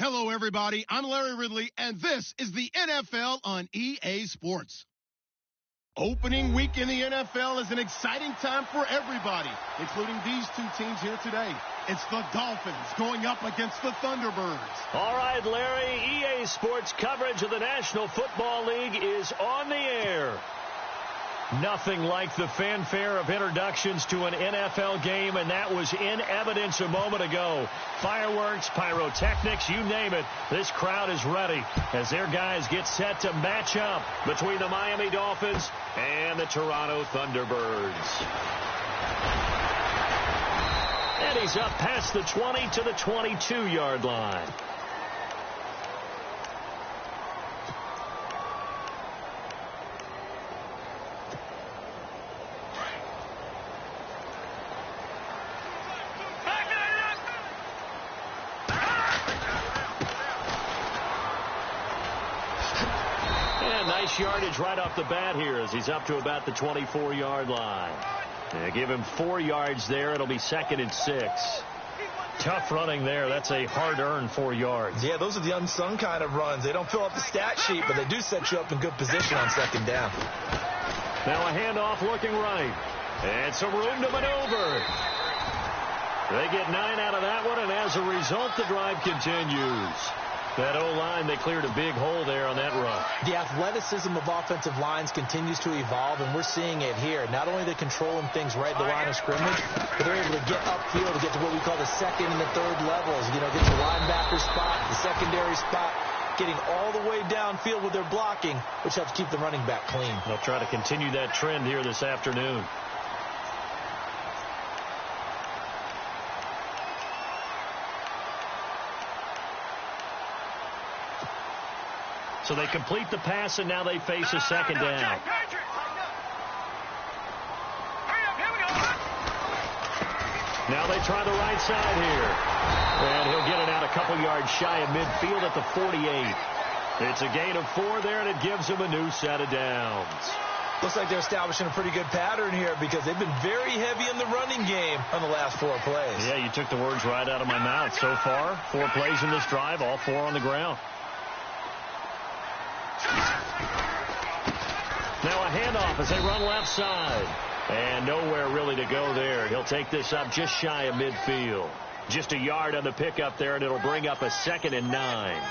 Hello, everybody. I'm Larry Ridley, and this is the NFL on EA Sports. Opening week in the NFL is an exciting time for everybody, including these two teams here today. It's the Dolphins going up against the Thunderbirds. All right, Larry, EA Sports coverage of the National Football League is on the air. Nothing like the fanfare of introductions to an NFL game, and that was in evidence a moment ago. Fireworks, pyrotechnics, you name it. This crowd is ready as their guys get set to match up between the Miami Dolphins and the Toronto Thunderbirds. And he's up past the 20 to the 22-yard line. Nice yardage right off the bat here as he's up to about the 24-yard line. Give him 4 yards there. It'll be 2nd and 6. Tough running there. That's a hard-earned 4 yards. Yeah, those are the unsung kind of runs. They don't fill up the stat sheet, but they do set you up in good position on 2nd down. Now a handoff looking right. And some room to maneuver. They get 9 out of that one, and as a result, the drive continues. That O-line, they cleared a big hole there on that run. The athleticism of offensive lines continues to evolve, and we're seeing it here. Not only are they controlling things right at the line of scrimmage, but they're able to get upfield to get to what we call the 2nd and the 3rd levels. You know, get your linebacker spot, the secondary spot, getting all the way downfield with their blocking, which helps keep the running back clean. They'll try to continue that trend here this afternoon. So they complete the pass, and now they face a 2nd down. Now they try the right side here. And he'll get it out a couple yards shy of midfield at the 48. It's a gain of 4 there, and it gives him a new set of downs. Looks like they're establishing a pretty good pattern here because they've been very heavy in the running game on the last 4 plays. Yeah, you took the words right out of my mouth. So far, 4 plays in this drive, all 4 on the ground. Now a handoff as they run left side. And nowhere really to go there. He'll take this up just shy of midfield. Just a yard on the pickup there, and it'll bring up a 2nd and 9.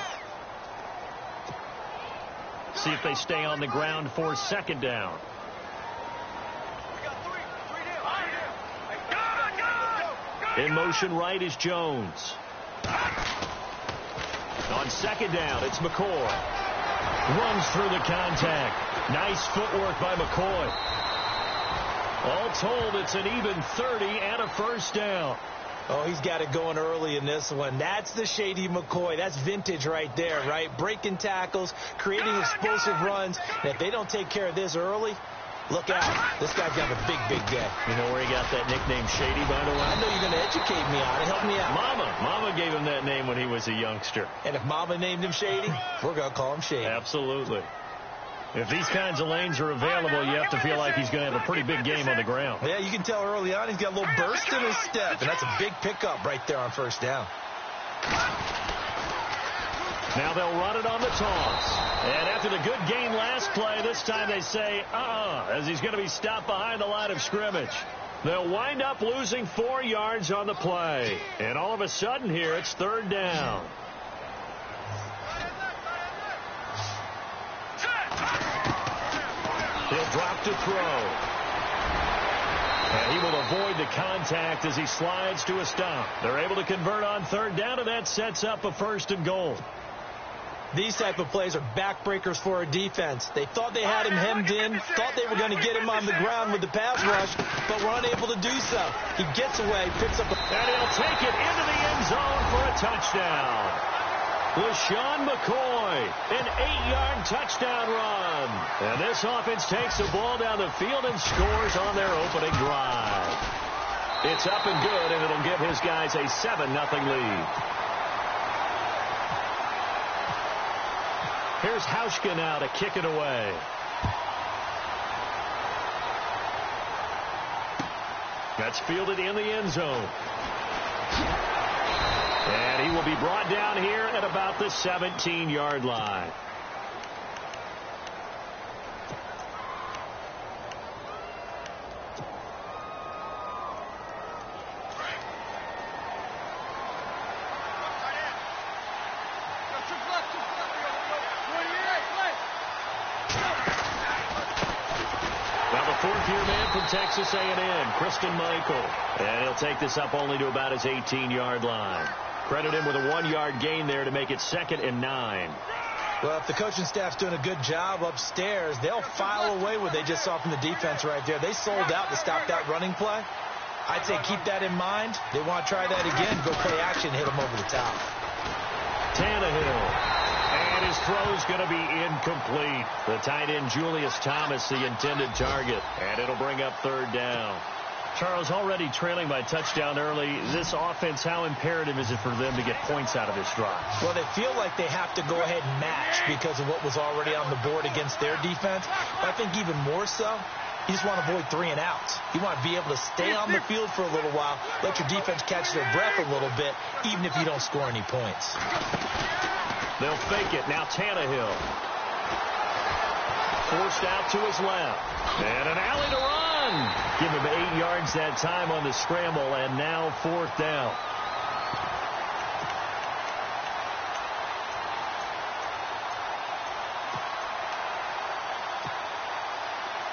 See if they stay on the ground for 2nd down. In motion right is Jones. On 2nd down, it's McCoy. Runs through the contact. Nice footwork by McCoy. All told, it's an even 30 and a 1st down. Oh, he's got it going early in this one. That's the Shady McCoy. That's vintage right there, right? Breaking tackles, creating explosive runs. And if they don't take care of this early, look out. This guy's got a big day. You know where he got that nickname Shady, by the way? I know you're going to educate me on it. Help me out. Mama gave him that name when he was a youngster. And if Mama named him Shady, we're going to call him Shady. Absolutely. If these kinds of lanes are available, you have to feel like he's going to have a pretty big game on the ground. Yeah, you can tell early on he's got a little burst in his step, and that's a big pickup right there on 1st down. Now they'll run it on the toss. And after the good gain last play, this time they say, as he's going to be stopped behind the line of scrimmage. They'll wind up losing 4 yards on the play. And all of a sudden here, it's 3rd down. He'll drop to throw. And he will avoid the contact as he slides to a stop. They're able to convert on 3rd down, and that sets up a 1st and goal. These type of plays are backbreakers for a defense. They thought they had him hemmed in, thought they were going to get him on the ground with the pass rush, but were unable to do so. He gets away, picks up a... And he'll take it into the end zone for a touchdown. LaShawn McCoy, an 8-yard touchdown run. And this offense takes the ball down the field and scores on their opening drive. It's up and good, and it'll give his guys a 7-0 lead. Here's Hauschka now to kick it away. That's fielded in the end zone. And he will be brought down here at about the 17-yard line. Fourth-year man from Texas A&M, Christian Michael. And he'll take this up only to about his 18-yard line. Credit him with a 1-yard gain there to make it 2nd and 9. Well, if the coaching staff's doing a good job upstairs, they'll file away what they just saw from the defense right there. They sold out to stop that running play. I'd say keep that in mind. They want to try that again, go play action, hit them over the top. Tannehill. And his throw's going to be incomplete. The tight end, Julius Thomas, the intended target. And it'll bring up 3rd down. Charles, already trailing by touchdown early. This offense, how imperative is it for them to get points out of this drive? Well, they feel like they have to go ahead and match because of what was already on the board against their defense. But I think even more so, you just want to avoid 3 and outs. You want to be able to stay on the field for a little while, let your defense catch their breath a little bit, even if you don't score any points. They'll fake it. Now Tannehill. Forced out to his left. And an alley to run. Give him 8 yards that time on the scramble, and now 4th down.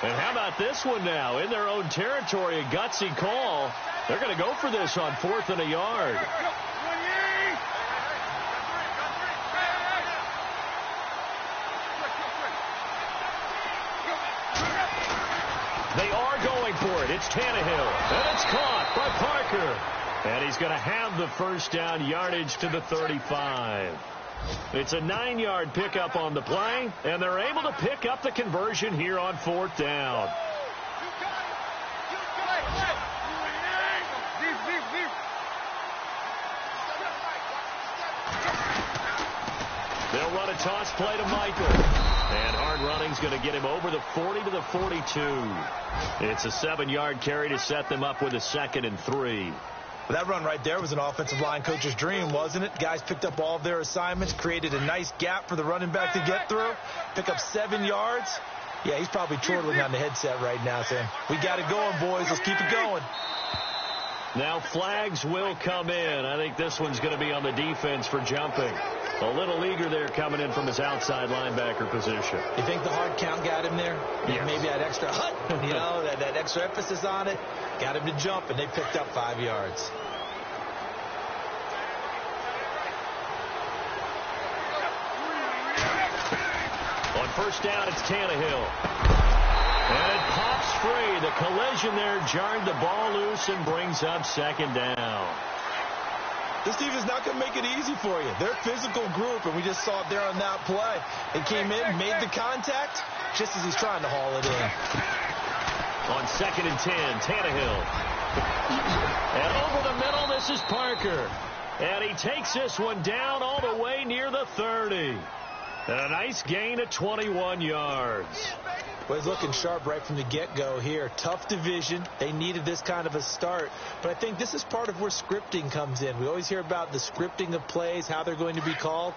And how about this one now? In their own territory, a gutsy call. They're going to go for this on 4th and a yard. They are going for it. It's Tannehill. And it's caught by Parker. And he's going to have the 1st down, yardage to the 35. It's a 9-yard pickup on the play, and they're able to pick up the conversion here on 4th down. They'll run a toss play to Michael. And hard running's going to get him over the 40 to the 42. It's a 7-yard carry to set them up with a 2nd and 3. Well, that run right there was an offensive line coach's dream, wasn't it? Guys picked up all of their assignments, created a nice gap for the running back to get through, pick up 7 yards. Yeah, he's probably chortling on the headset right now saying, we got it going, boys. Let's keep it going. Now flags will come in. I think this one's going to be on the defense for jumping. A little eager there coming in from his outside linebacker position. You think the hard count got him there? Yes. Maybe that extra that extra emphasis on it got him to jump, and they picked up 5 yards. On 1st down, it's Tannehill. And it pops free. The collision there jarred the ball loose and brings up 2nd down. This team is not going to make it easy for you. They're a physical group, and we just saw it there on that play. They came in, made the contact, just as he's trying to haul it in. On 2nd and 10, Tannehill. And over the middle, this is Parker. And he takes this one down all the way near the 30. And a nice gain of 21 yards. Well, he's looking sharp right from the get-go here. Tough division. They needed this kind of a start. But I think this is part of where scripting comes in. We always hear about the scripting of plays, how they're going to be called.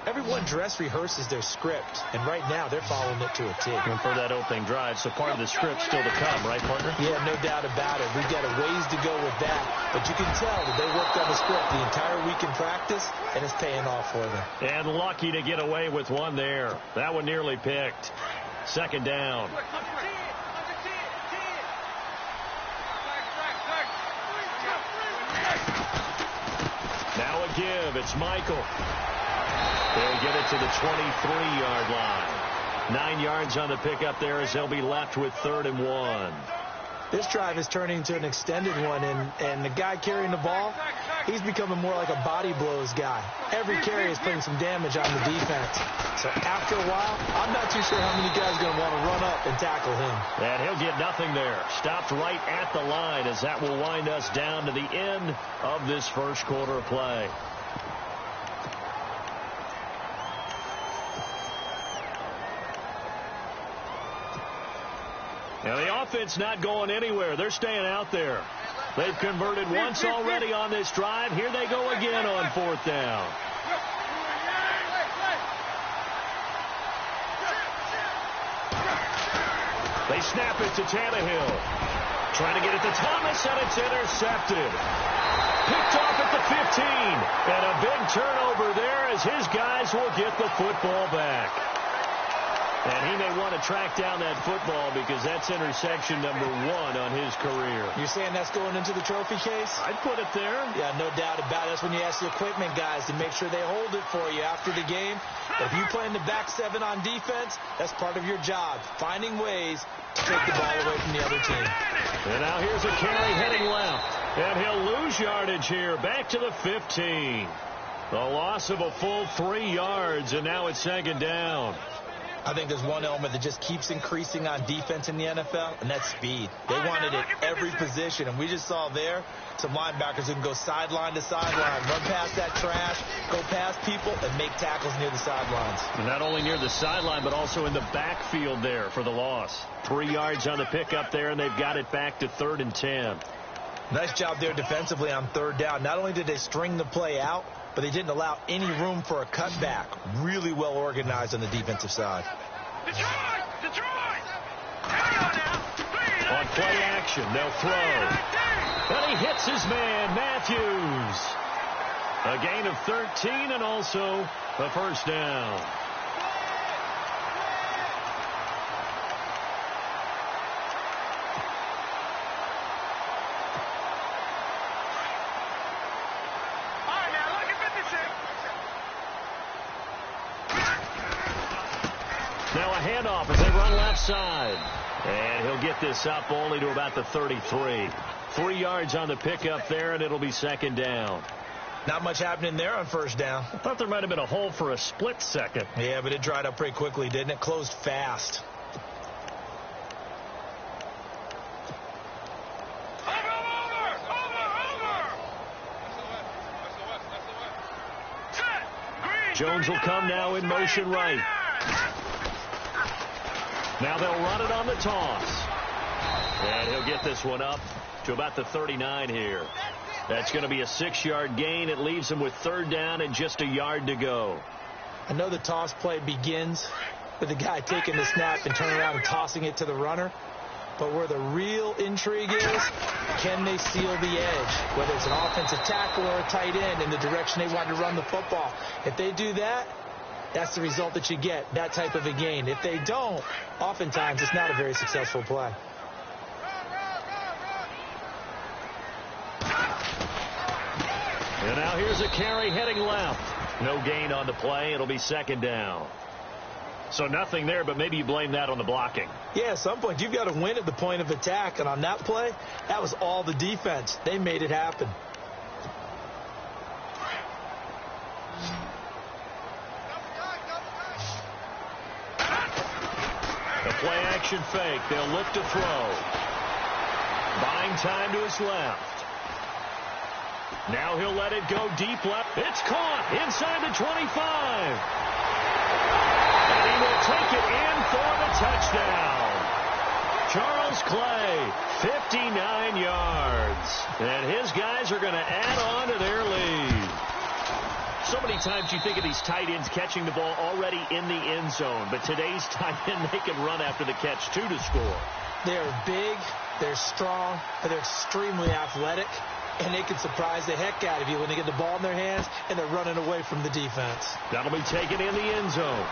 Everyone dress rehearses their script, and right now they're following it to a T. And for that opening drive, so part of the script still to come, right, partner? Yeah, no doubt about it. We've got a ways to go with that, but you can tell that they worked on the script the entire week in practice, and it's paying off for them. And lucky to get away with one there. That one nearly picked. 2nd down. Now a give. It's Michael. They'll get it to the 23-yard line. 9 yards on the pickup there as they'll be left with 3rd and 1. This drive is turning into an extended one, and the guy carrying the ball, he's becoming more like a body blows guy. Every carry is putting some damage on the defense. So after a while, I'm not too sure how many guys are going to want to run up and tackle him. And he'll get nothing there. Stopped right at the line as that will wind us down to the end of this first quarter of play. Now, the offense not going anywhere. They're staying out there. They've converted once already on this drive. Here they go again on 4th down. They snap it to Tannehill. Trying to get it to Thomas, and it's intercepted. Picked off at the 15. And a big turnover there as his guys will get the football back. And he may want to track down that football because that's interception number 1 on his career. You're saying that's going into the trophy case? I'd put it there. Yeah, no doubt about it. That's when you ask the equipment guys to make sure they hold it for you after the game. But if you play in the back 7 on defense, that's part of your job, finding ways to take the ball away from the other team. And now here's a carry heading left. And he'll lose yardage here, back to the 15. The loss of a full 3 yards, and now it's 2nd down. I think there's one element that just keeps increasing on defense in the NFL, and that's speed. They want it at every position, and we just saw there some linebackers who can go sideline to sideline, run past that trash, go past people, and make tackles near the sidelines. And not only near the sideline, but also in the backfield there for the loss. 3 yards on the pickup there, and they've got it back to 3rd and 10. Nice job there defensively on 3rd down. Not only did they string the play out, but they didn't allow any room for a cutback. Really well organized on the defensive side. On play action, they'll throw. And he hits his man, Matthews. A gain of 13 and also a 1st down. Now a handoff as they run left side. And he'll get this up only to about the 33. 3 yards on the pickup there, and it'll be 2nd down. Not much happening there on 1st down. I thought there might have been a hole for a split second. Yeah, but it dried up pretty quickly, didn't it? Closed fast. Jones will come now in motion right. Now they'll run it on the toss. And he'll get this one up to about the 39 here. That's going to be a 6-yard gain. It leaves him with 3rd down and just a yard to go. I know the toss play begins with the guy taking the snap and turning around and tossing it to the runner. But where the real intrigue is, can they seal the edge? Whether it's an offensive tackle or a tight end in the direction they want to run the football. If they do that, that's the result that you get, that type of a gain. If they don't, oftentimes it's not a very successful play. And now here's a carry heading left. No gain on the play. It'll be 2nd down. So nothing there, but maybe you blame that on the blocking. Yeah, at some point you've got to win at the point of attack. And on that play, that was all the defense. They made it happen. The play action fake. They'll look to throw. Buying time to his left. Now he'll let it go deep left. It's caught inside the 25. And he will take it in for the touchdown. Charles Clay, 59 yards. And his guys are going to add on to their lead. So many times you think of these tight ends catching the ball already in the end zone. But today's tight end, they can run after the catch, too, to score. They're big, they're strong, and they're extremely athletic. And they can surprise the heck out of you when they get the ball in their hands and they're running away from the defense. That'll be taken in the end zone.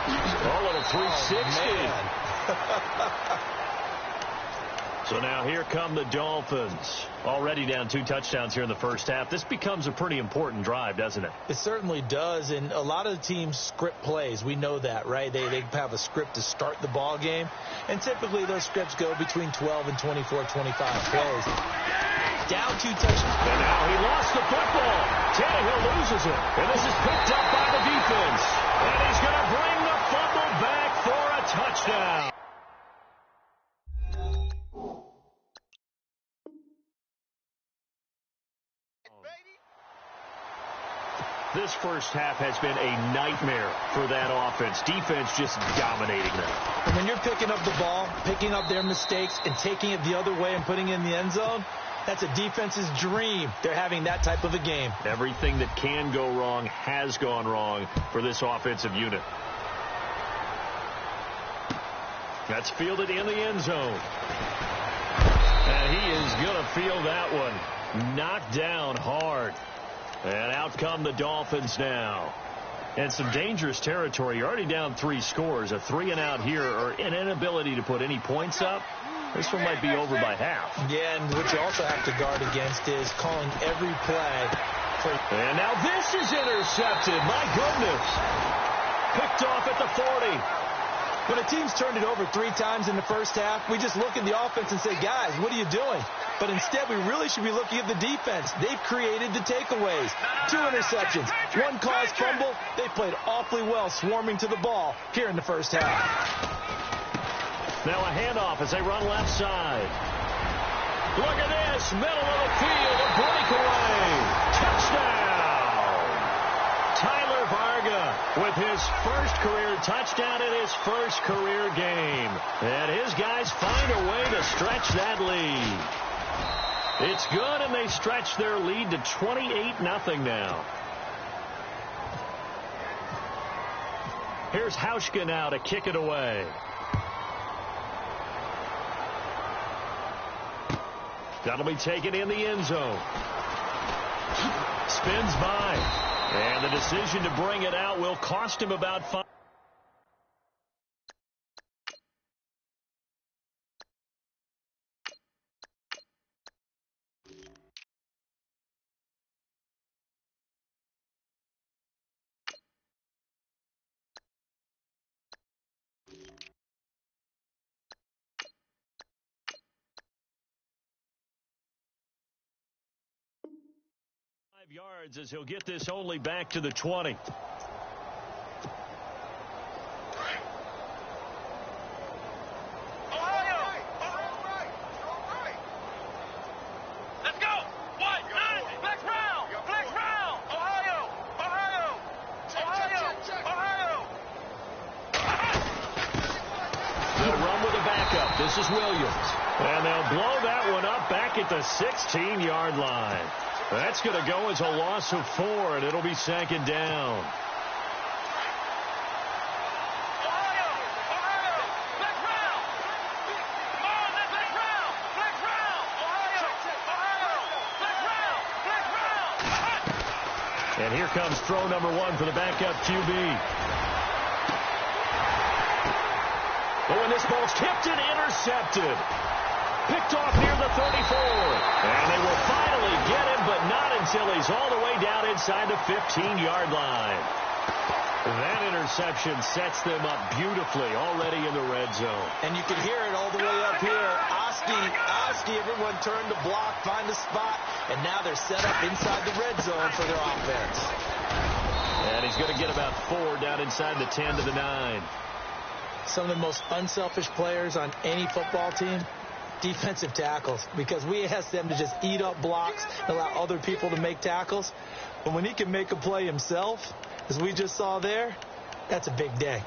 Oh, little 360. So now here come the Dolphins. Already down 2 touchdowns here in the first half. This becomes a pretty important drive, doesn't it? It certainly does. And a lot of the teams script plays. We know that, right? They have a script to start the ball game. And typically those scripts go between 12 and 24, 25 plays. Down 2 touchdowns. And now he lost the football. Tannehill loses it. And this is picked up by the defense. And he's going to bring the fumble back for a touchdown. This first half has been a nightmare for that offense. Defense just dominating them. And when you're picking up the ball, picking up their mistakes, and taking it the other way and putting it in the end zone, That's a defense's dream. They're having that type of a game. Everything that can go wrong has gone wrong for this offensive unit. That's fielded in the end zone. And he is going to field that one. Knocked down hard. And out come the Dolphins now. And some dangerous territory. You're already down 3 scores. A 3-and-out here, or an inability to put any points up. This one might be over by half. Yeah, and what you also have to guard against is calling every play. And now this is intercepted. My goodness. Picked off at the 40. When a team's turned it over 3 times in the first half, we just look at the offense and say, guys, what are you doing? But instead, we really should be looking at the defense. They've created the takeaways. 2 interceptions, 1 caused fumble. They played awfully well swarming to the ball here in the first half. Now a handoff as they run left side. Look at this. Middle of the field. A breakaway. Touchdown. Tyler Varga with his first career touchdown in his first career game. And his guys find a way to stretch that lead. It's good, and they stretch their lead to 28-0 now. Here's Hauschka now to kick it away. That'll be taken in the end zone. Spins by. And the decision to bring it out will cost him about 5. Yards as he'll get this only back to the 20. Let's go. White, nine, flex round, Ohio. They'll run with a backup. This is Williams. And they'll blow that one up back at the 16-yard line. That's going to go as a loss of 4, and it'll be second down. And here comes throw number 1 for the backup QB. Oh, and this ball's tipped and intercepted. Picked off near the 34. And they will finally get him, but not until he's all the way down inside the 15-yard line. That interception sets them up beautifully already in the red zone. And you can hear it all the way up here. Oski, everyone turned to block, find a spot, and now they're set up inside the red zone for their offense. And he's going to get about 4 down inside the 10 to the 9. Some of the most unselfish players on any football team, defensive tackles, because we ask them to just eat up blocks and allow other people to make tackles. But when he can make a play himself, as we just saw there, that's a big day.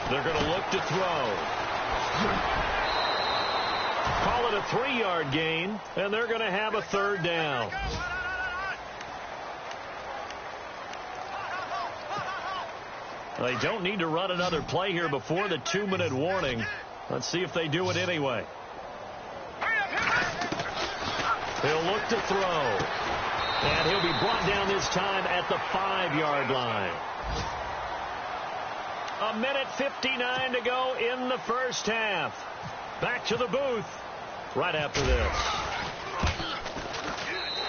They're going to look to throw. Call it a 3-yard gain, and they're going to have a 3rd down. They don't need to run another play here before the 2-minute warning. Let's see if they do it anyway. He'll look to throw. And he'll be brought down this time at the 5-yard line. 1:59 to go in the first half. Back to the booth right after this.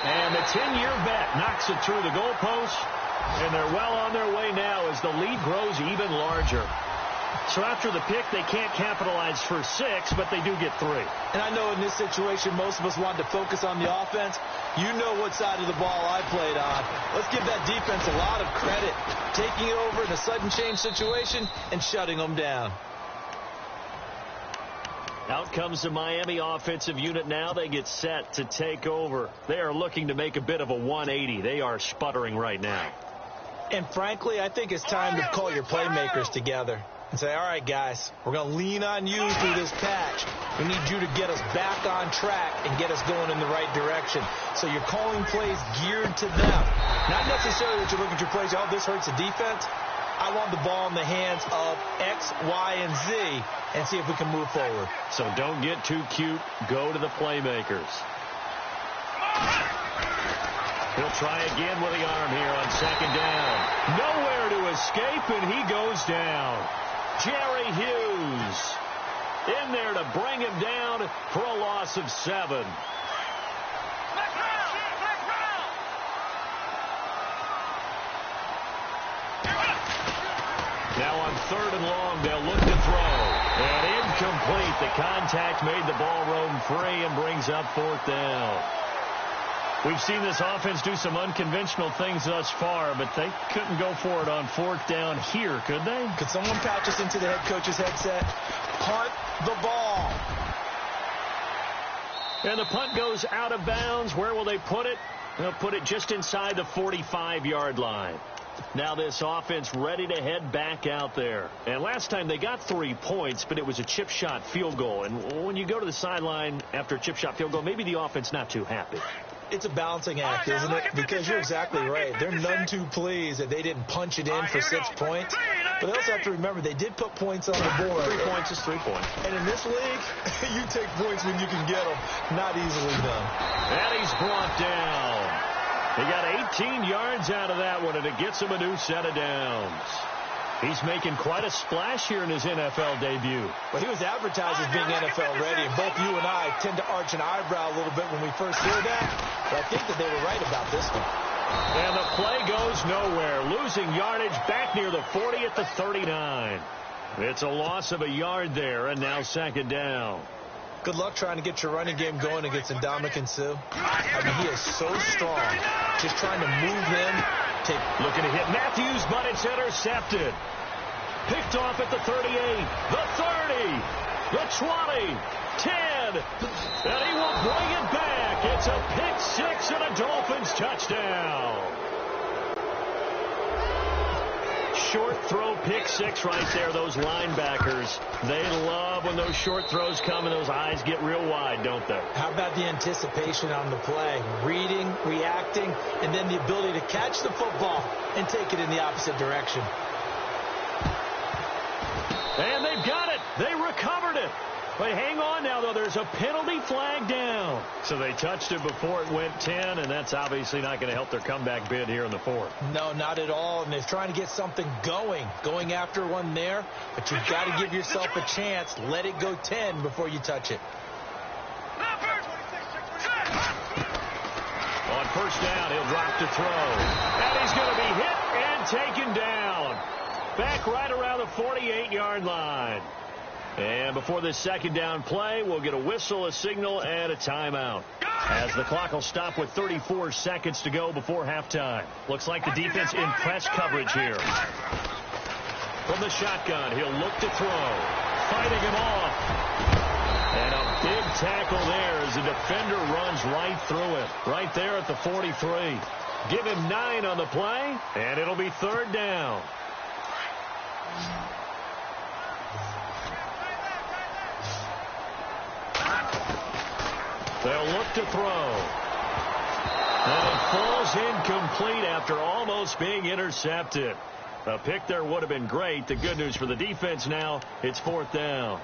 And the 10-year vet knocks it through the goalpost. And they're well on their way now as the lead grows even larger. So after the pick, they can't capitalize for 6, but they do get 3. And I know in this situation, most of us wanted to focus on the offense. You know what side of the ball I played on. Let's give that defense a lot of credit, taking it over in a sudden change situation and shutting them down. Out comes the Miami offensive unit now. They get set to take over. They are looking to make a bit of a 180. They are sputtering right now. And frankly, I think it's time to call your playmakers together and say, all right, guys, we're going to lean on you through this patch. We need you to get us back on track and get us going in the right direction. So you're calling plays geared to them. Not necessarily that you look at your plays, oh, this hurts the defense. I want the ball in the hands of X, Y, and Z and see if we can move forward. So don't get too cute. Go to the playmakers. He'll try again with the arm here on second down. Nowhere to escape, and he goes down. Jerry Hughes in there to bring him down for a loss of 7. Now on 3rd and long, they'll look to throw. And incomplete. The contact made the ball roam free and brings up 4th down. We've seen this offense do some unconventional things thus far, but they couldn't go for it on 4th down here, could they? Could someone patch us into the head coach's headset? Punt the ball. And the punt goes out of bounds. Where will they put it? They'll put it just inside the 45-yard line. Now this offense ready to head back out there. And last time they got 3 points, but it was a chip shot field goal. And when you go to the sideline after a chip shot field goal, maybe the offense not too happy. It's a balancing act, isn't it? Because you're exactly right. They're none too pleased that they didn't punch it in for 6 points. But they also have to remember they did put points on the board. 3 points is 3 points. And in this league, you take points when you can get them. Not easily done. And he's brought down. He got 18 yards out of that one, and it gets him a new set of downs. He's making quite a splash here in his NFL debut. Well, he was advertised as being NFL ready, and both you and I tend to arch an eyebrow a little bit when we first hear that. But I think that they were right about this one. And the play goes nowhere. Losing yardage back near the 40 at the 39. It's a loss of a yard there, and now 2nd down. Good luck trying to get your running game going against Ndamukong Suh. I mean, he is so strong. Just trying to move him. Looking to hit Matthews, but it's intercepted. Picked off at the 38, the 30, the 20, 10, and he will bring it back. It's a pick 6 and a Dolphins touchdown. Short throw pick 6 right there. Those linebackers, they love when those short throws come and those eyes get real wide, don't they? How about the anticipation on the play? Reading, reacting, and then the ability to catch the football and take it in the opposite direction. And they've got it. They recovered it. But hang on now, though. There's a penalty flag down. So they touched it before it went 10, and that's obviously not going to help their comeback bid here in the 4th. No, not at all. And they're trying to get something going after one there. But you've got to give yourself a chance. Let it go 10 before you touch it. On 1st down, he'll drop to throw. And he's going to be hit and taken down. Back right around the 48-yard line. And before this 2nd down play, we'll get a whistle, a signal, and a timeout. As the clock will stop with 34 seconds to go before halftime. Looks like the defense in press coverage here. From the shotgun, he'll look to throw. Fighting him off. And a big tackle there as the defender runs right through it. Right there at the 43. Give him 9 on the play, and it'll be 3rd down. They'll look to throw. And it falls incomplete after almost being intercepted. A pick there would have been great. The good news for the defense now, it's 4th down.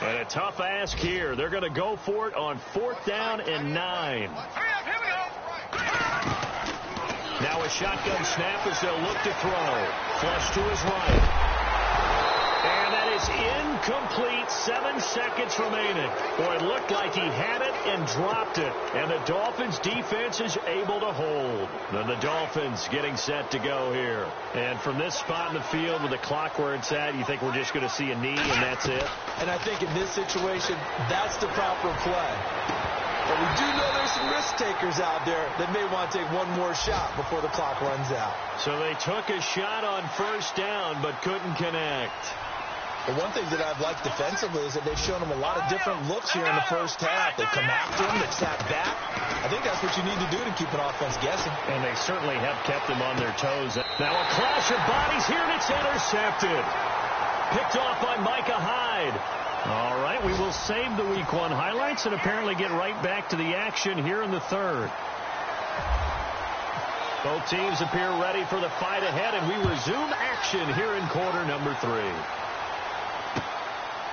And a tough ask here. They're going to go for it on 4th down and 9. Now a shotgun snap as they'll look to throw. Flush to his right. And that is incomplete. 7 seconds remaining. Boy, it looked like he had it and dropped it. And the Dolphins defense is able to hold. Then the Dolphins getting set to go here. And from this spot in the field with the clock where it's at, you think we're just going to see a knee and that's it? And I think in this situation, that's the proper play. But we do know there's some risk takers out there that may want to take one more shot before the clock runs out. So they took a shot on first down but couldn't connect. But one thing that I've liked defensively is that they've shown them a lot of different looks here in the first half. They come after him, they've sat back. I think that's what you need to do to keep an offense guessing. And they certainly have kept them on their toes. Now a clash of bodies here, and it's intercepted. Picked off by Micah Hyde. All right, we will save the Week 1 highlights and apparently get right back to the action here in the third. Both teams appear ready for the fight ahead, and we resume action here in quarter number 3.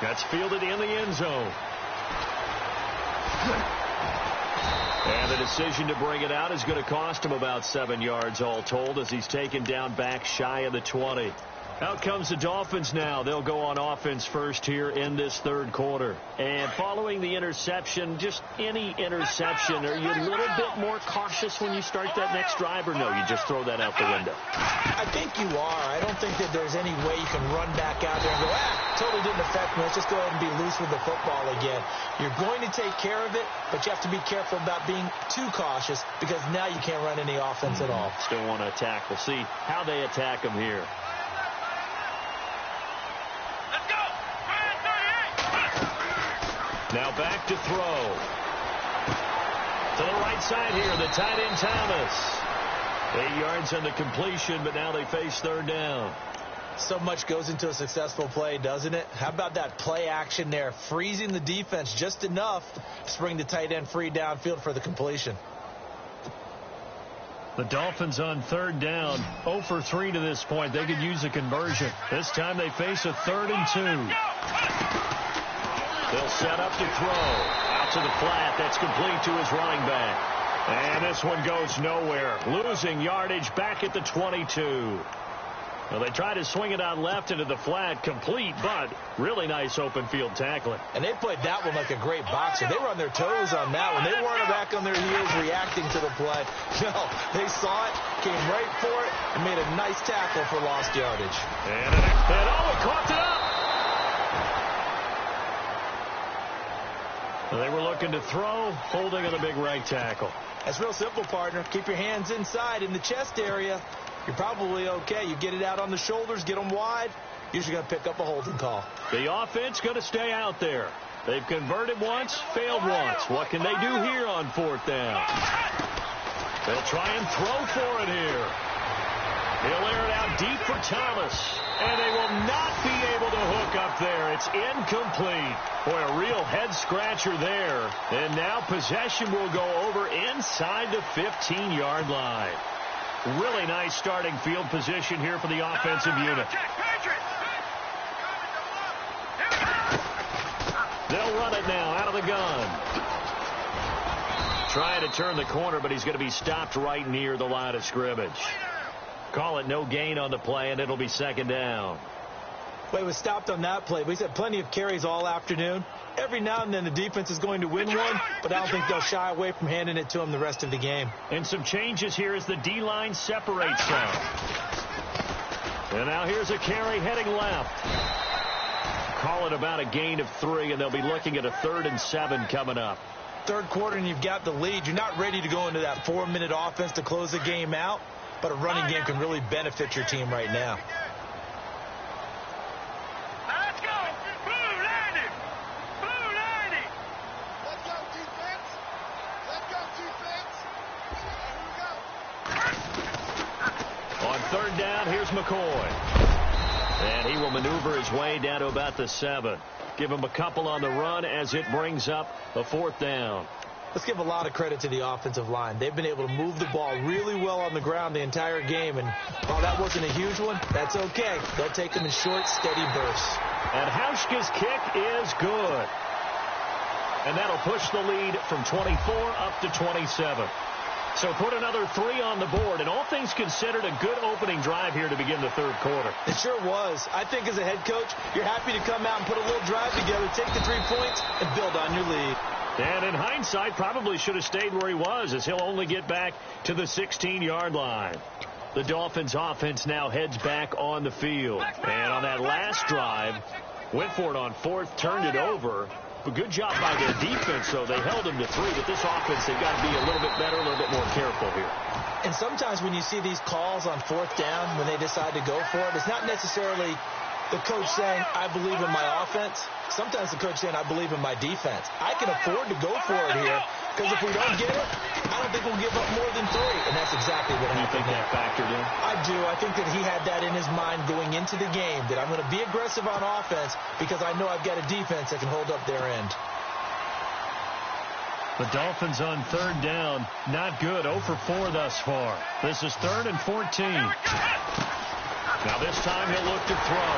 That's fielded in the end zone. And the decision to bring it out is going to cost him about 7 yards all told as he's taken down back shy of the 20. Out comes the Dolphins now. They'll go on offense first here in this third quarter. And following the interception, just any interception, are you a little bit more cautious when you start that next drive, or no, you just throw that out the window? I think you are. I don't think that there's any way you can run back out there and go, totally didn't affect me. Let's just go ahead and be loose with the football again. You're going to take care of it, but you have to be careful about being too cautious because now you can't run any offense at all. Still want to attack. We'll see how they attack him here. Now back to throw. To the right side here, the tight end Thomas. 8 yards on the completion, but now they face third down. So much goes into a successful play, doesn't it? How about that play action there, freezing the defense just enough to bring the tight end free downfield for the completion. The Dolphins on third down, 0 for 3 to this point. They could use a conversion. This time they face a 3rd and 2. They'll set up to throw. Out to the flat. That's complete to his running back. And this one goes nowhere. Losing yardage back at the 22. Well, they try to swing it on left into the flat. Complete, but really nice open field tackling. And they played that one like a great boxer. They were on their toes on that one. They weren't back on their heels reacting to the play. No, they saw it, came right for it, and made a nice tackle for lost yardage. And it caught it up. They were looking to throw, holding on the big right tackle. That's real simple, partner. Keep your hands inside in the chest area. You're probably okay. You get it out on the shoulders, get them wide. Usually going to pick up a holding call. The offense going to stay out there. They've converted once, failed once. What can they do here on fourth down? They'll try and throw for it here. He'll air it out deep for Thomas. And they will not be able to hook up there. It's incomplete. Boy, a real head-scratcher there. And now possession will go over inside the 15-yard line. Really nice starting field position here for the offensive unit. They'll run it now out of the gun. Trying to turn the corner, but he's going to be stopped right near the line of scrimmage. Call it no gain on the play, and it'll be second down. Well, he was stopped on that play, but he's had plenty of carries all afternoon. Every now and then the defense is going to win one, but I don't think they'll shy away from handing it to him the rest of the game. And some changes here as the D-line separates some. And now here's a carry heading left. Call it about a gain of 3, and they'll be looking at a 3rd and 7 coming up. Third quarter, and you've got the lead. You're not ready to go into that 4-minute offense to close the game out. But a running game can really benefit your team right now. Let's go. Blue 90. Blue 90. Let's go, defense. Let's go, defense. Here we go. On third down, here's McCoy. And he will maneuver his way down to about the 7. Give him a couple on the run as it brings up a 4th down. Let's give a lot of credit to the offensive line. They've been able to move the ball really well on the ground the entire game. And while that wasn't a huge one, that's okay. They'll take them in short, steady bursts. And Hauschka's kick is good. And that'll push the lead from 24 up to 27. So put another 3 on the board. And all things considered, a good opening drive here to begin the third quarter. It sure was. I think as a head coach, you're happy to come out and put a little drive together, take the 3 points, and build on your lead. And in hindsight, probably should have stayed where he was, as he'll only get back to the 16-yard line. The Dolphins offense now heads back on the field. And on that last drive, went for it on 4th, turned it over. Good job by their defense, though. They held them to 3, but this offense, they've got to be a little bit better, a little bit more careful here. And sometimes when you see these calls on 4th down, when they decide to go for it, it's not necessarily the coach saying, I believe in my offense. Sometimes the coach saying, I believe in my defense. I can afford to go for it here, because if we don't get it, I don't think we'll give up more than 3. And that's exactly what happened. You think that factored in? I do. I think that he had that in his mind going into the game, that I'm going to be aggressive on offense because I know I've got a defense that can hold up their end. The Dolphins on 3rd down, not good. 0 for 4 thus far. This is 3rd and 14. Now this time he'll look to throw.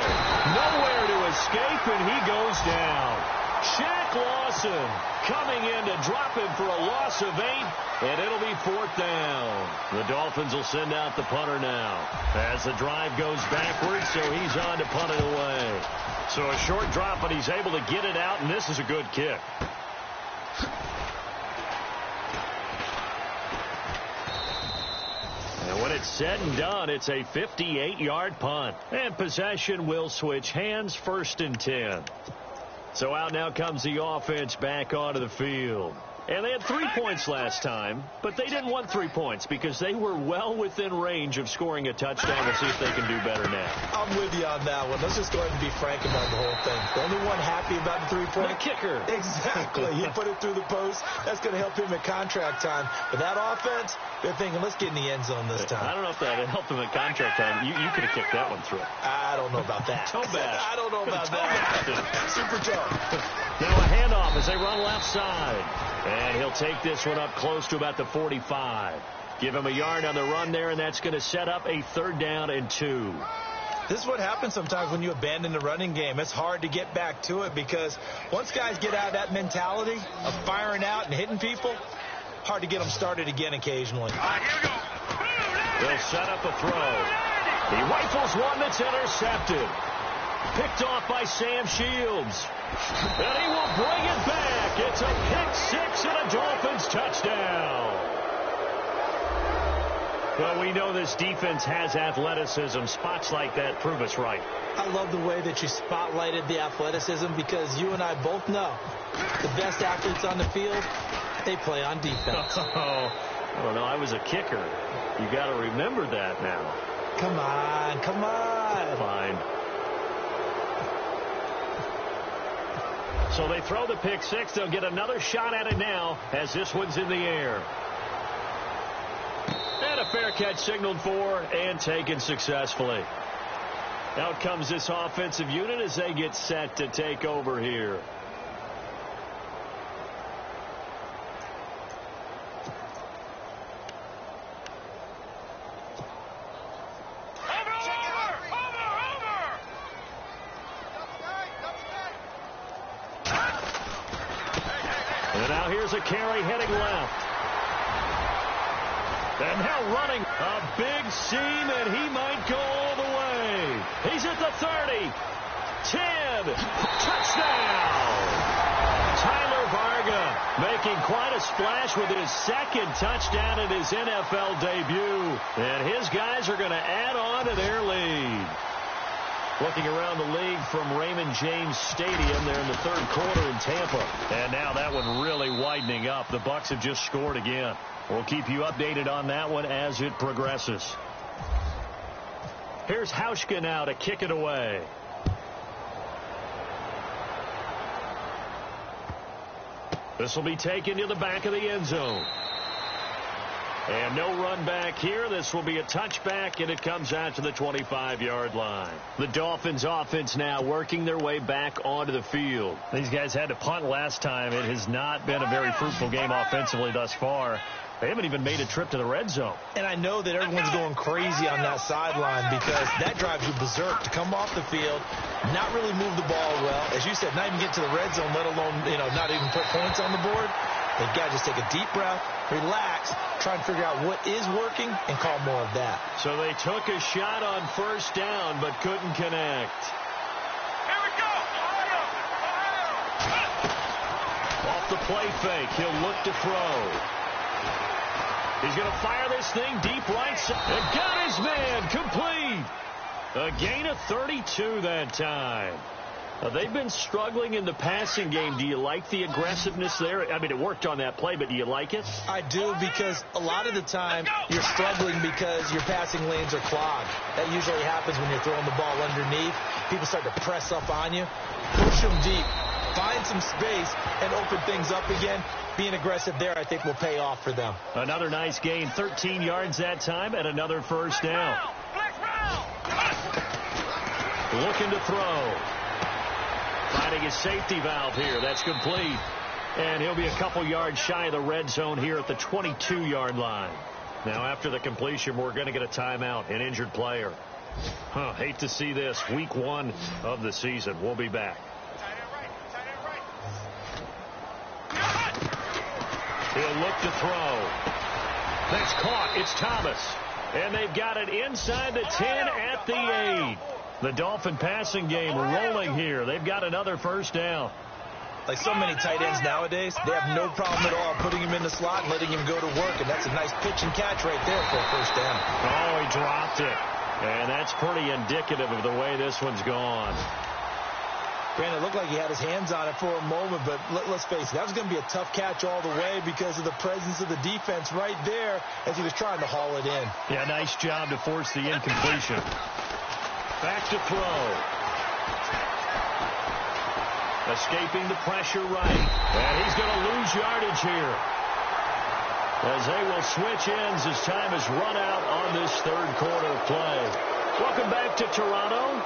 Nowhere to escape, and he goes down. Shaq Lawson coming in to drop him for a loss of 8, and it'll be 4th down. The Dolphins will send out the punter now as the drive goes backwards, so he's on to punt it away. So a short drop, but he's able to get it out, and this is a good kick. And when it's said and done, it's a 58-yard punt. And possession will switch hands, 1st and 10. So out now comes the offense back onto the field. And they had 3 points last time, but they didn't want 3 points because they were well within range of scoring a touchdown. We'll see if they can do better now. I'm with you on that one. Let's just go ahead and be frank about the whole thing. The only one happy about the 3-point. The kicker. Exactly. He put it through the post. That's going to help him at contract time. But that offense, they're thinking, let's get in the end zone this time. I don't know if that helped him at contract time. You could have kicked that one through. I don't know about that. Toe bash. I don't know about that. Super toe. Now a handoff as they run left side. And he'll take this one up close to about the 45. Give him a yard on the run there, and that's going to set up a 3rd down and 2. This is what happens sometimes when you abandon the running game. It's hard to get back to it because once guys get out of that mentality of firing out and hitting people, hard to get them started again occasionally. All right, here we go. They'll set up a throw. He rifles one that's intercepted. Picked off by Sam Shields. And he will bring it back. It's a pick 6 and a Dolphins touchdown. Well, we know this defense has athleticism. Spots like that prove us right. I love the way that you spotlighted the athleticism because you and I both know the best athletes on the field, they play on defense. Oh, no, I was a kicker. You got to remember that now. Come on, come on. Fine. So they throw the pick 6. They'll get another shot at it now as this one's in the air. And a fair catch signaled for and taken successfully. Out comes this offensive unit as they get set to take over here. And now here's a carry heading left. And now running a big seam, and he might go all the way. He's at the 30. 10. Touchdown. Tyler Varga making quite a splash with his 2nd touchdown in his NFL debut. And his guys are going to add on to their lead. Looking around the league from Raymond James Stadium there in the 3rd quarter in Tampa. And now that one really widening up. The Bucs have just scored again. We'll keep you updated on that one as it progresses. Here's Hauschka now to kick it away. This will be taken to the back of the end zone. And no run back here. This will be a touchback, and it comes out to the 25-yard line. The Dolphins offense now working their way back onto the field. These guys had to punt last time. It has not been a very fruitful game offensively thus far. They haven't even made a trip to the red zone. And I know that everyone's going crazy on that sideline because that drives you berserk to come off the field, not really move the ball well. As you said, not even get to the red zone, let alone, not even put points on the board. They've got to just take a deep breath, relax, try and figure out what is working, and call more of that. So they took a shot on 1st down, but couldn't connect. Here we go. Off the play fake, he'll look to throw. He's going to fire this thing deep right side. And got his man complete. A gain of 32 that time. They've been struggling in the passing game. Do you like the aggressiveness there? I mean, it worked on that play, but do you like it? I do, because a lot of the time you're struggling because your passing lanes are clogged. That usually happens when you're throwing the ball underneath. People start to press up on you. Push them deep. Find some space and open things up again. Being aggressive there, I think, will pay off for them. Another nice gain, 13 yards that time, and another first down. Looking to throw. Finding his safety valve here. That's complete. And he'll be a couple yards shy of the red zone here at the 22-yard line. Now, after the completion, we're going to get a timeout, an injured player. Hate to see this. Week 1 of the season. We'll be back. He'll look to throw. That's caught. It's Thomas. And they've got it inside the 10 at the 8. The Dolphin passing game rolling here. They've got another first down. Like so many tight ends nowadays, they have no problem at all putting him in the slot and letting him go to work. And that's a nice pitch and catch right there for a first down. Oh, he dropped it. And that's pretty indicative of the way this one's gone. Brandon, it looked like he had his hands on it for a moment, but let's face it, that was going to be a tough catch all the way because of the presence of the defense right there as he was trying to haul it in. Yeah, nice job to force the incompletion. Back to throw. Escaping the pressure right. And he's going to lose yardage here, as they will switch ends as time is run out on this third quarter play. Welcome back to Toronto.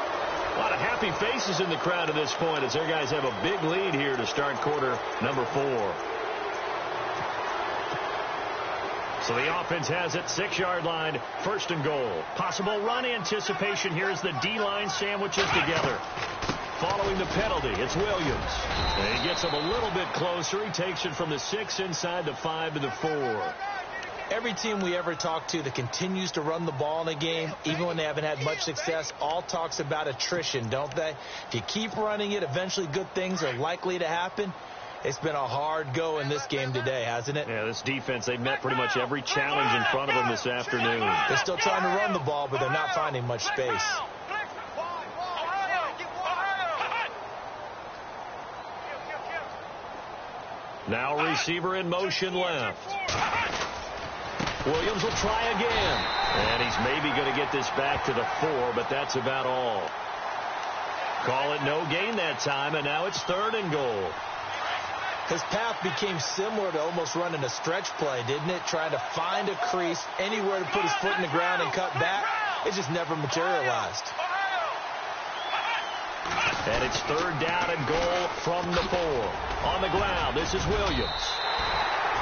A lot of happy faces in the crowd at this point as their guys have a big lead here to start quarter number 4. So the offense has it, 6-yard line, first and goal. Possible run anticipation here as the D-line sandwiches together. Following the penalty, it's Williams. And he gets him a little bit closer. He takes it from the 6 inside the 5 to the 4. Every team we ever talk to that continues to run the ball in a game, even when they haven't had much success, all talks about attrition, don't they? If you keep running it, eventually good things are likely to happen. It's been a hard go in this game today, hasn't it? Yeah, this defense, they've met pretty much every challenge in front of them this afternoon. They're still trying to run the ball, but they're not finding much space. Now receiver in motion left. Williams will try again. And he's maybe going to get this back to the 4, but that's about all. Call it no gain that time, and now it's 3rd and goal. His path became similar to almost running a stretch play, didn't it? Trying to find a crease, anywhere to put his foot in the ground and cut back. It just never materialized. And it's 3rd down and goal from the 4. On the ground, this is Williams.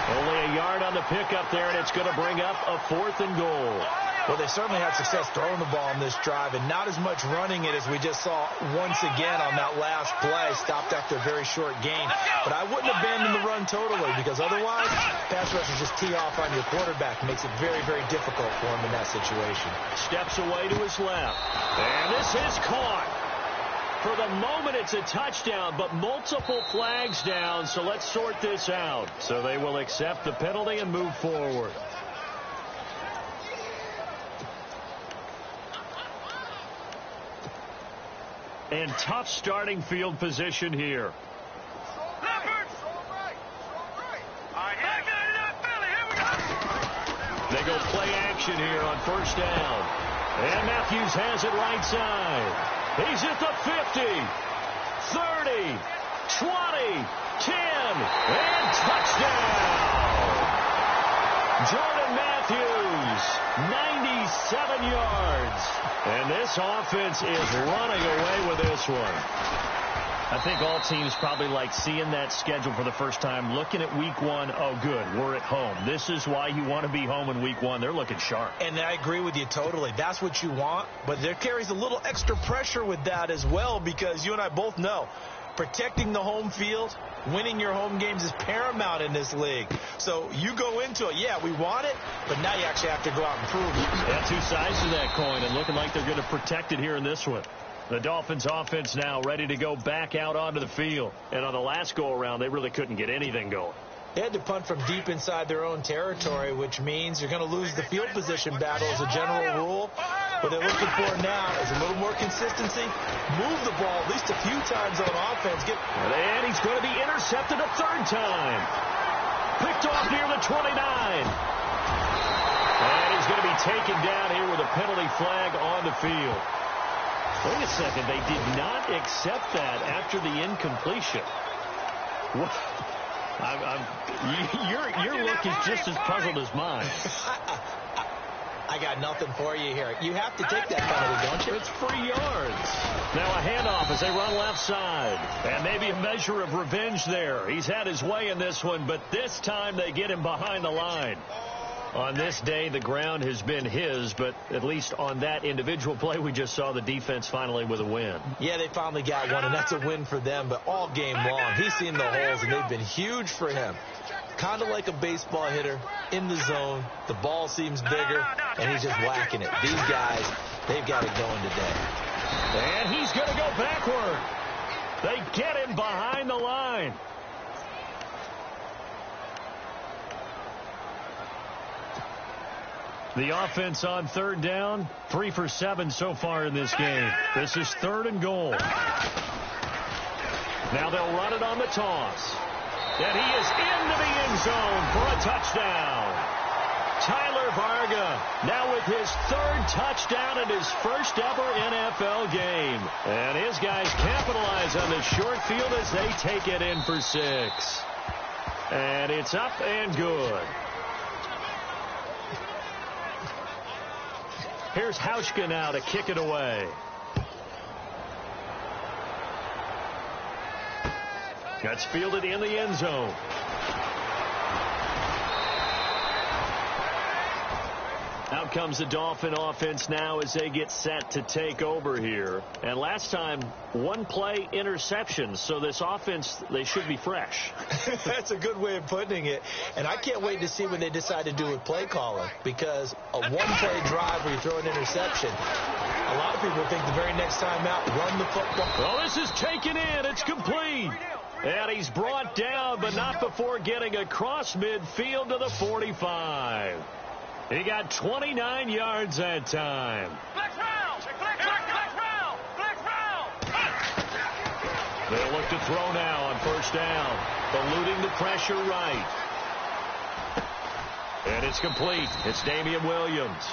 Only a yard on the pickup there, and it's going to bring up a 4th and goal. Well, they certainly had success throwing the ball in this drive, and not as much running it as we just saw once again on that last play. Stopped after a very short gain. But I wouldn't abandon the run totally, because otherwise, pass rushers just tee off on your quarterback. Makes it very, very difficult for him in that situation. Steps away to his left. And this is caught. For the moment, it's a touchdown, but multiple flags down, so let's sort this out. So they will accept the penalty and move forward. And tough starting field position here. They go play action here on first down. And Matthews has it right side. He's at the 50, 30, 20, 10, and touchdown! Jordan Matthews, 97 yards. And this offense is running away with this one. I think all teams probably like seeing that schedule for the first time, looking at week 1. Oh, good, we're at home. This is why you want to be home in week 1. They're looking sharp. And I agree with you totally. That's what you want. But there carries a little extra pressure with that as well, because you and I both know protecting the home field, winning your home games is paramount in this league. So you go into it, yeah, we want it, but now you actually have to go out and prove it. Yeah, 2 sides to that coin, and looking like they're going to protect it here in this one. The Dolphins offense now ready to go back out onto the field. And on the last go-around, they really couldn't get anything going. They had to punt from deep inside their own territory, which means you're going to lose the field position battle as a general rule. What they're looking for now is a little more consistency. Move the ball at least a few times on offense. And he's going to be intercepted a third time. Picked off near the 29. And he's going to be taken down here with a penalty flag on the field. Wait a second. They did not accept that after the incompletion. What? Your look is just as puzzled as mine. I got nothing for you here. You have to take that penalty, don't you? It's 3 yards. Now a handoff as they run left side. And maybe a measure of revenge there. He's had his way in this one, but this time they get him behind the line. On this day, the ground has been his, but at least on that individual play, we just saw the defense finally with a win. Yeah, they finally got one, and that's a win for them, but all game long, he's seen the holes, and they've been huge for him. Kind of like a baseball hitter in the zone. The ball seems bigger, and he's just whacking it. These guys, they've got it going today. And he's going to go backward. They get him behind the line. The offense on third down, 3 for 7 so far in this game. This is 3rd and goal. Now they'll run it on the toss. And he is into the end zone for a touchdown. Tyler Varga now with his 3rd touchdown in his first ever NFL game. And his guys capitalize on the short field as they take it in for 6. And it's up and good. Here's Hauschka now to kick it away. That's fielded in the end zone. Out comes the Dolphin offense now as they get set to take over here. And last time, 1 play interception. So this offense, they should be fresh. That's a good way of putting it. And I can't wait to see what they decide to do with play calling. Because a 1-play drive where you throw an interception, a lot of people think the very next time out, run the football. Well, this is taken in. It's complete. And he's brought down, but not before getting across midfield to the 45. He got 29 yards that time. They'll look to throw now on first down. Eluding the pressure right. And it's complete. It's Damian Williams.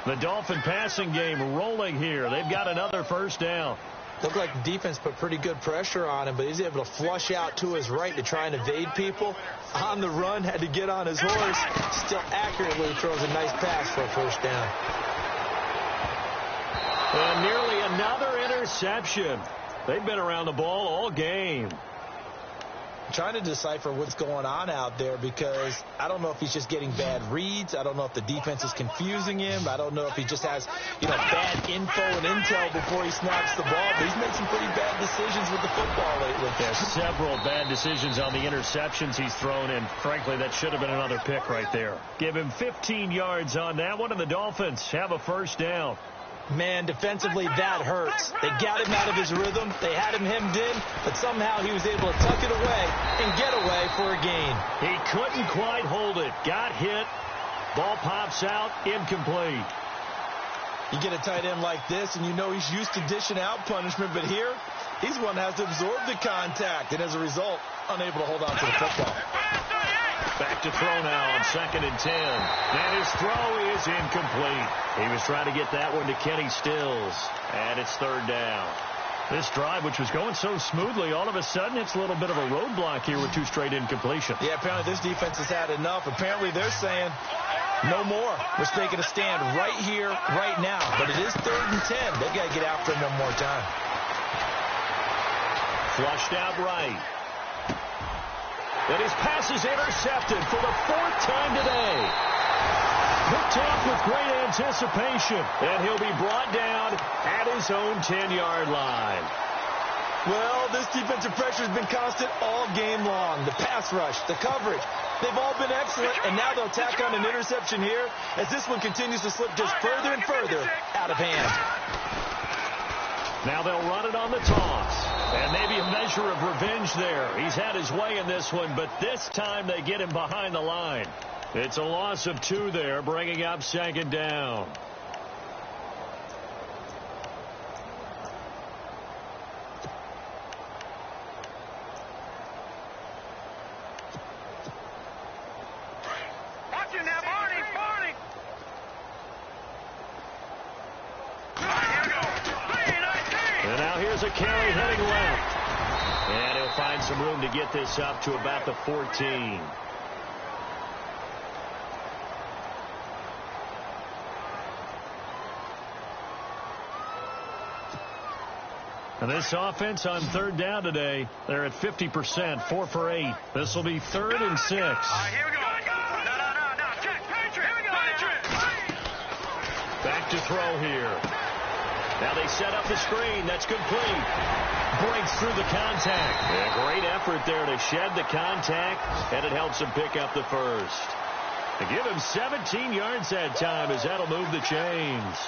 The Dolphin passing game rolling here. They've got another first down. Looked like the defense put pretty good pressure on him, but he's able to flush out to his right to try and evade people. On the run, had to get on his horse. Still accurately throws a nice pass for a first down. And nearly another interception. They've been around the ball all game. Trying to decipher what's going on out there because I don't know if he's just getting bad reads. I don't know if the defense is confusing him. I don't know if he just has, bad info and intel before he snaps the ball. But he's made some pretty bad decisions with the football lately. There's several bad decisions on the interceptions he's thrown, and frankly, that should have been another pick right there. Give him 15 yards on that one, and the Dolphins have a first down. Man, defensively, that hurts. They got him out of his rhythm. They had him hemmed in, but somehow he was able to tuck it away and get away for a gain. He couldn't quite hold it. Got hit. Ball pops out. Incomplete. You get a tight end like this, and you know he's used to dishing out punishment, but here, he's one that has to absorb the contact, and as a result, unable to hold on to the football. Back to throw now on 2nd and 10. And his throw is incomplete. He was trying to get that one to Kenny Stills. And it's 3rd down. This drive, which was going so smoothly, all of a sudden it's a little bit of a roadblock here with 2 straight incompletions. Yeah, apparently this defense has had enough. Apparently they're saying no more. We're taking a stand right here, right now. But it is 3rd and 10. They've got to get after him one more time. Flushed out right. And his pass is intercepted for the 4th time today. Picked off with great anticipation. And he'll be brought down at his own 10-yard line. Well, this defensive pressure has been constant all game long. The pass rush, the coverage, they've all been excellent. And now they'll tack on an interception here as this one continues to slip just further and further out of hand. Now they'll run it on the toss. And maybe a measure of revenge there. He's had his way in this one, but this time they get him behind the line. It's a loss of 2 there, bringing up 2nd down. carry heading left. And he'll find some room to get this up to about the 14. And this offense on third down today, they're at 50%, 4 for 8. This will be 3rd and 6. Here we go. No. Check. Patriot. Here we go. Patriot. Back to throw here. Now they set up the screen. That's complete. Breaks through the contact. Yeah, great effort there to shed the contact, and it helps him pick up the first. To give him 17 yards that time, as that'll move the chains.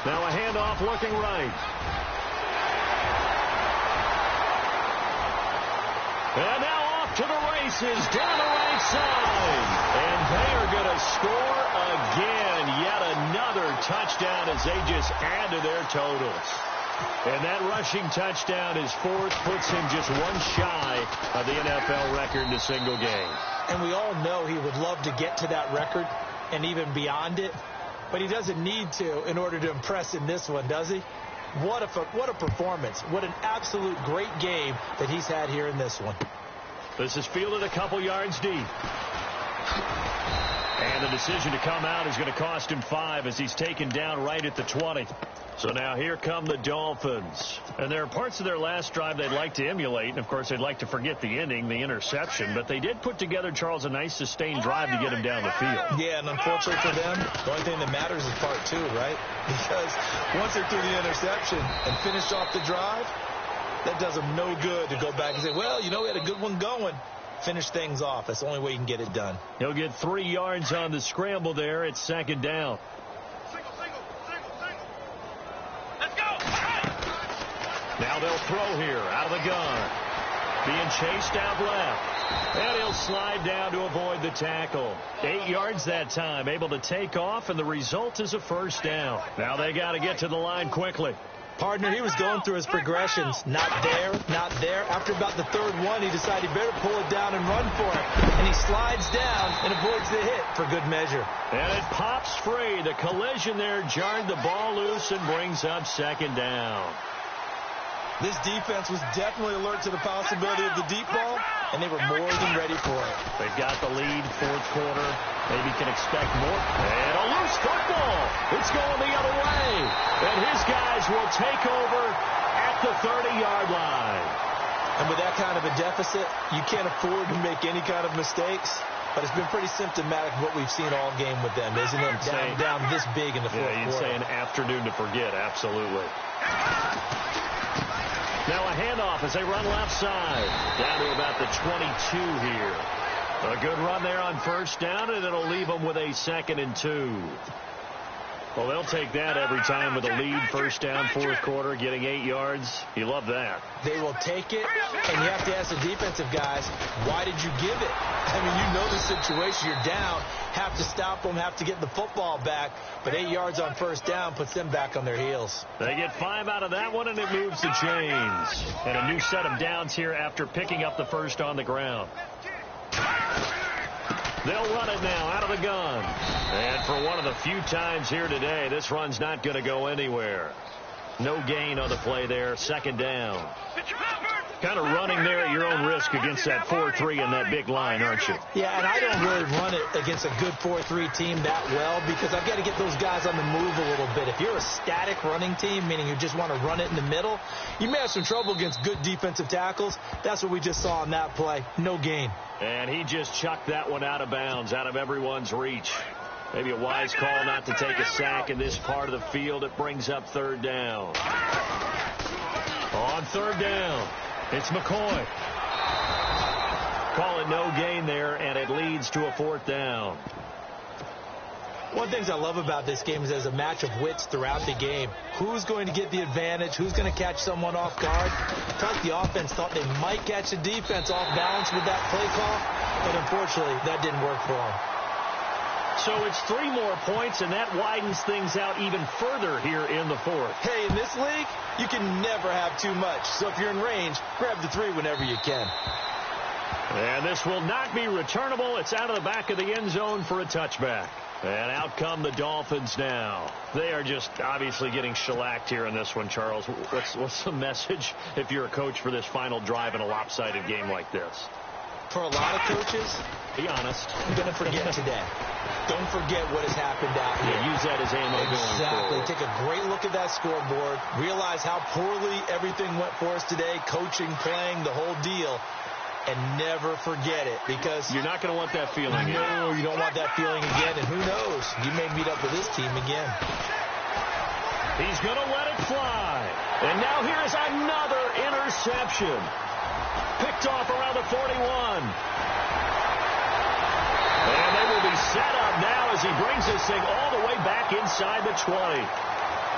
Now a handoff looking right. And now off to the races down the right side. And they are going to score again. Yet another touchdown as they just add to their totals. And that rushing touchdown is 4th, puts him just one shy of the NFL record in a single game. And we all know he would love to get to that record and even beyond it. But he doesn't need to in order to impress in this one, does he? What a performance. What an absolute great game that he's had here in this one. This is fielded a couple yards deep. And the decision to come out is going to cost him 5 as he's taken down right at the 20. So now here come the Dolphins. And there are parts of their last drive they'd like to emulate. And, of course, they'd like to forget the ending, the interception. But they did put together, Charles, a nice sustained drive to get him down the field. Yeah, and unfortunately for them, the only thing that matters is part 2, right? Because once they're through the interception and finished off the drive, that does them no good to go back and say, well, you know, we had a good one going. Finish things off. That's the only way you can get it done. He'll get 3 yards on the scramble there at 2nd down. Now they'll throw here out of the gun. Being chased out left. And he'll slide down to avoid the tackle. 8 yards that time. Able to take off, and the result is a 1st down. Now they got to get to the line quickly. Partner, he was going through his progressions. Not there, not there. After about the 3rd one, he decided he better pull it down and run for it. And he slides down and avoids the hit for good measure. And it pops free. The collision there jarred the ball loose and brings up 2nd down. This defense was definitely alert to the possibility of the deep ball, and they were more than ready for it. They've got the lead, 4th quarter. Maybe can expect more. And a loose football. It's going the other way. And his guys will take over at the 30-yard line. And with that kind of a deficit, you can't afford to make any kind of mistakes. But it's been pretty symptomatic of what we've seen all game with them, isn't it? Down this big in the 4th quarter. Yeah, you'd say an afternoon to forget, absolutely. Now a handoff as they run left side. Down to about the 22 here. A good run there on 1st down, and it'll leave them with a 2nd and 2. Well, they'll take that every time with a lead, 1st down, 4th quarter, getting 8 yards. You love that. They will take it, and you have to ask the defensive guys, why did you give it? I mean, you know the situation. You're down, have to stop them, have to get the football back. But 8 yards on 1st down puts them back on their heels. They get 5 out of that one, and it moves the chains. And a new set of downs here after picking up the 1st on the ground. They'll run it now out of the gun. And for one of the few times here today, this run's not going to go anywhere. No gain on the play there. 2nd down. Kind of running there at your own risk against that 4-3 and that big line, aren't you? Yeah, and I don't really run it against a good 4-3 team that well because I've got to get those guys on the move a little bit. If you're a static running team, meaning you just want to run it in the middle, you may have some trouble against good defensive tackles. That's what we just saw on that play. No gain. And he just chucked that one out of bounds, out of everyone's reach. Maybe a wise call not to take a sack in this part of the field. It brings up 3rd down. On 3rd down, it's McCoy. Call it no gain there, and it leads to a 4th down. One of the things I love about this game is there's a match of wits throughout the game. Who's going to get the advantage? Who's going to catch someone off guard? Because the offense thought they might catch the defense off balance with that play call, but unfortunately, that didn't work for them. So it's 3 more points, and that widens things out even further here in the 4th. Hey, in this league, you can never have too much. So if you're in range, grab the 3 whenever you can. And this will not be returnable. It's out of the back of the end zone for a touchback. And out come the Dolphins now. They are just obviously getting shellacked here in this one, Charles. What's the message if you're a coach for this final drive in a lopsided game like this? For a lot of coaches, be honest, you're going to forget today. Don't forget what has happened out here. Yeah, use that as ammo going forward. Exactly. Take a great look at that scoreboard. Realize how poorly everything went for us today. Coaching, playing, the whole deal. And never forget it, because you're not going to want that feeling. No, you don't want that feeling again. And who knows? You may meet up with this team again. He's going to let it fly. And now here is another interception. Picked off around the 41. And they will be set up now as he brings this thing all the way back inside the 20.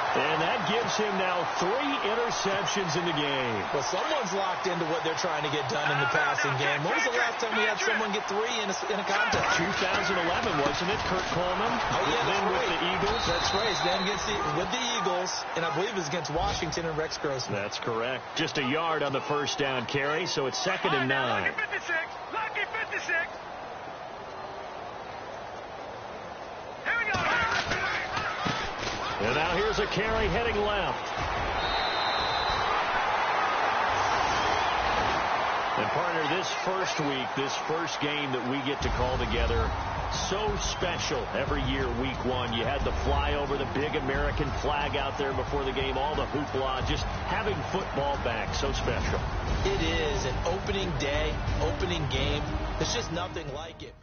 And that gives him now 3 interceptions in the game. Well, someone's locked into what they're trying to get done in the passing game. When was the last time we had someone get 3 in a contest? 2011, wasn't it? Kurt Coleman. Oh, yeah, then right. with the Eagles. That's right. Then with the Eagles, and I believe it was against Washington and Rex Grossman. That's correct. Just a yard on the first down carry, so it's 2nd and 9. Lucky 56. Lucky 56. Here we go. And now here's a carry heading left. And partner, this first week, this first game that we get to call together, so special every year, week 1. You had the flyover, the big American flag out there before the game, all the hoopla, just having football back, so special. It is an opening day, opening game. There's just nothing like it.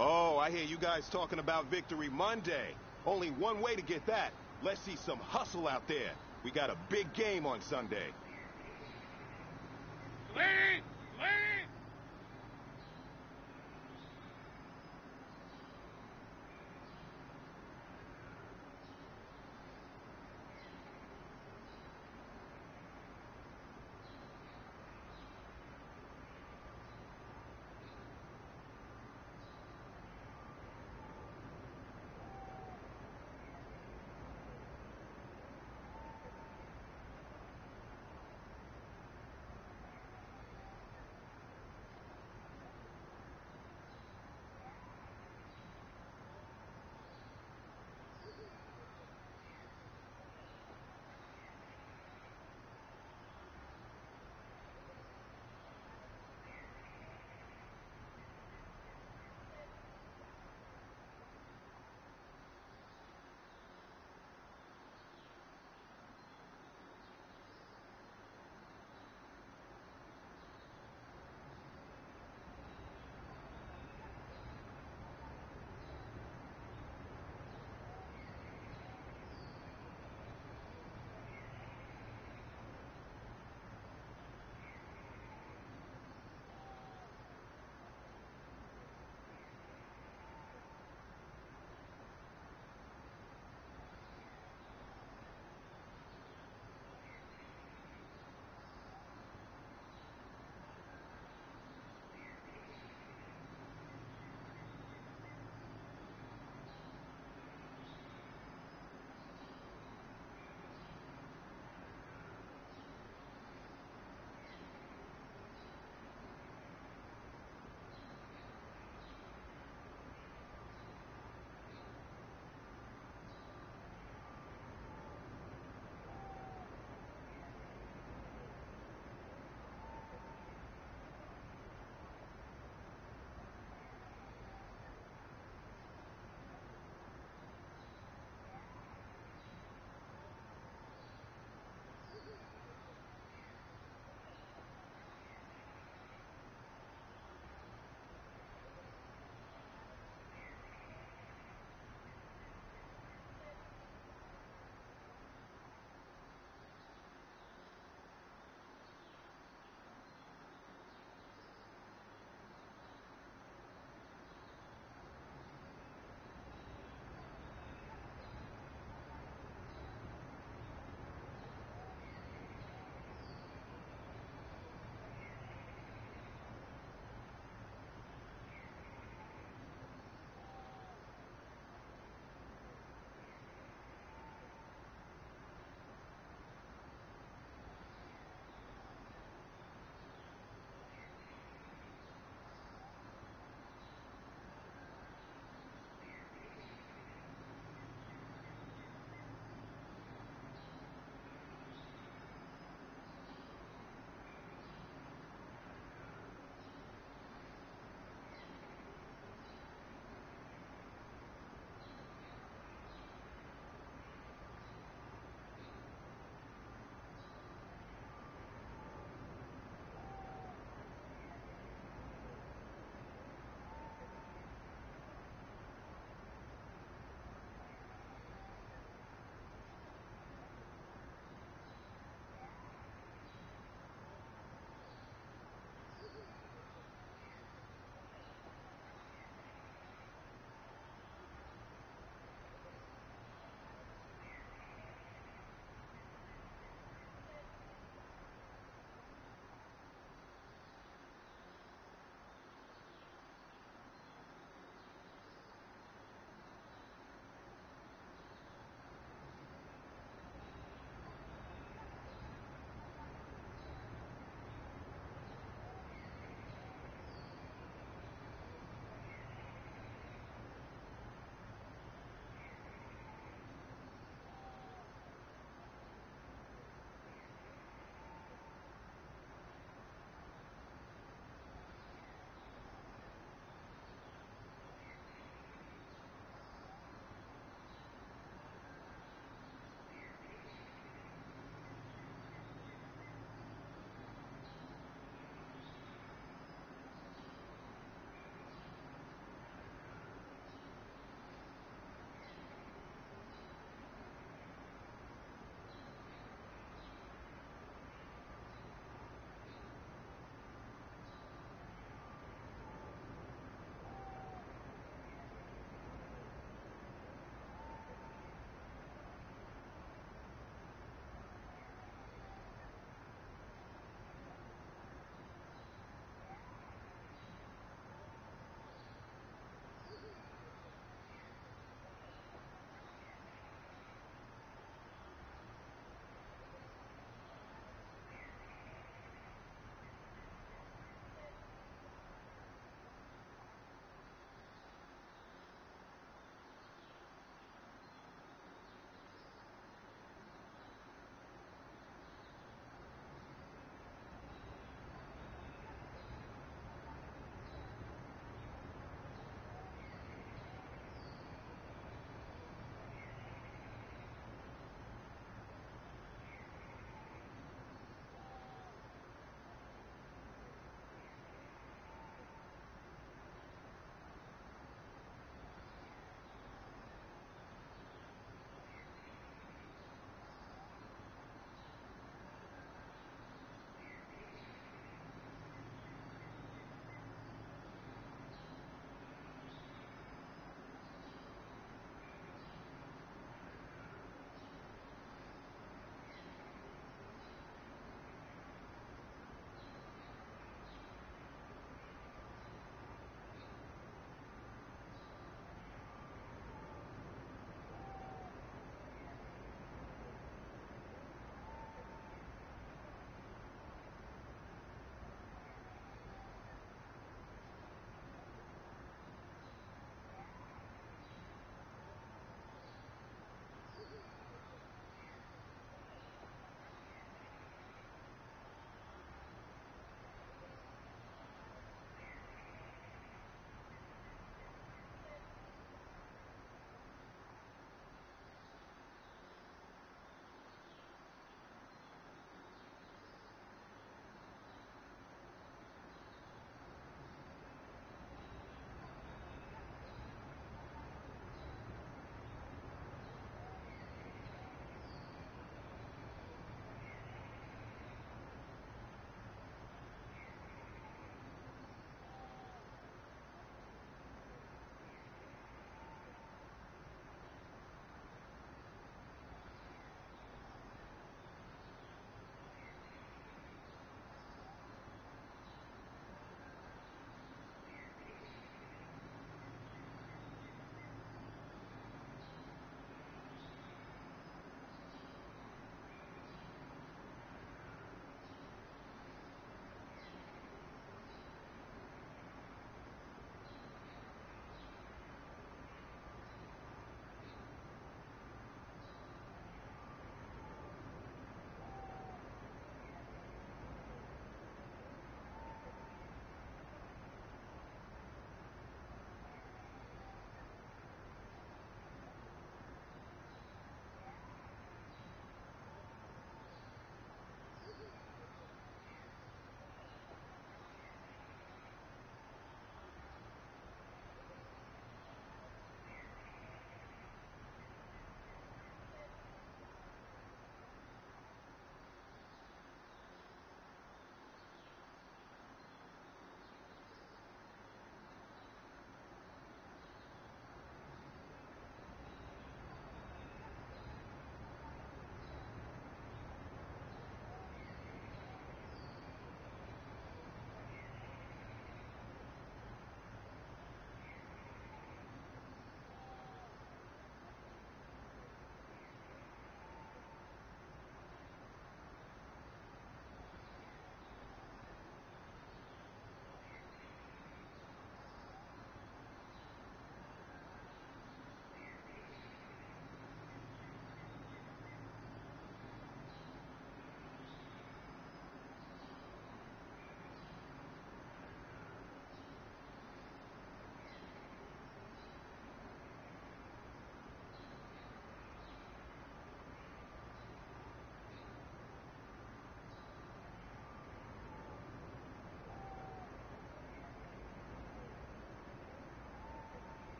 Oh, I hear you guys talking about Victory Monday. Only one way to get that. Let's see some hustle out there. We got a big game on Sunday. Lady! Lady!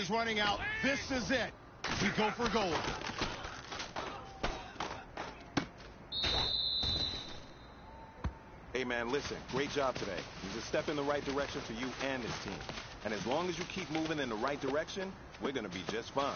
is running out. This is it. We go for gold. Hey, man, listen, great job today. It was a step in the right direction for you and this team. And as long as you keep moving in the right direction, we're going to be just fine.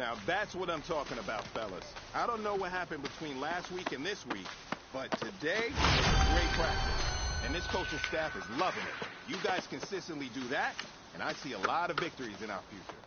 Now that's what I'm talking about, fellas. I don't know what happened between last week and this week, but today was a great practice. And this coaching staff is loving it. You guys consistently do that, and I see a lot of victories in our future.